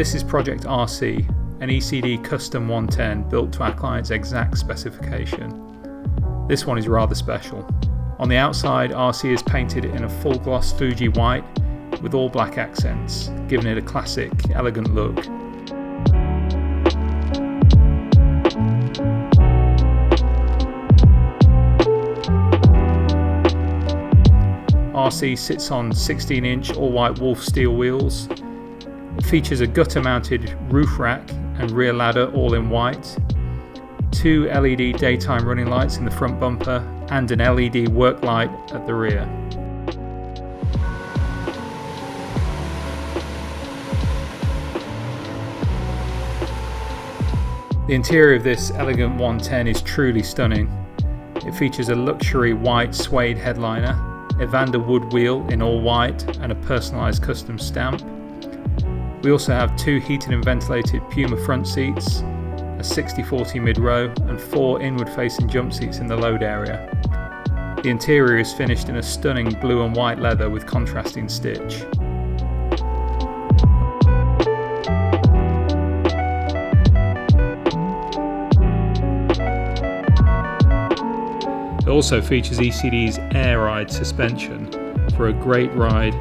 This is Project RC, an ECD Custom 110 built to our client's exact specification. This one is rather special. On the outside, RC is painted in a full gloss Fuji white with all black accents, giving it a classic, elegant look. RC sits on 16-inch all-white Wolf steel wheels. It features a gutter-mounted roof rack and rear ladder all in white, 2 LED daytime running lights in the front bumper and an LED work light at the rear. The interior of this elegant 110 is truly stunning. It features a luxury white suede headliner, a Vanderwood wheel in all white and a personalised custom stamp. We also have 2 heated and ventilated Puma front seats, a 60/40 mid-row and 4 inward-facing jump seats in the load area. The interior is finished in a stunning blue and white leather with contrasting stitch. It also features ECD's Air Ride suspension for a great ride.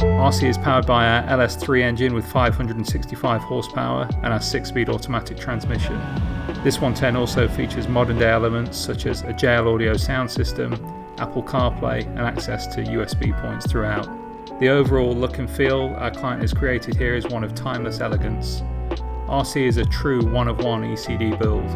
RC is powered by our LS3 engine with 565 horsepower and our 6-speed automatic transmission. This 110 also features modern day elements such as a JL Audio sound system, Apple CarPlay and access to USB points throughout. The overall look and feel our client has created here is one of timeless elegance. RC is a true one-of-one ECD build.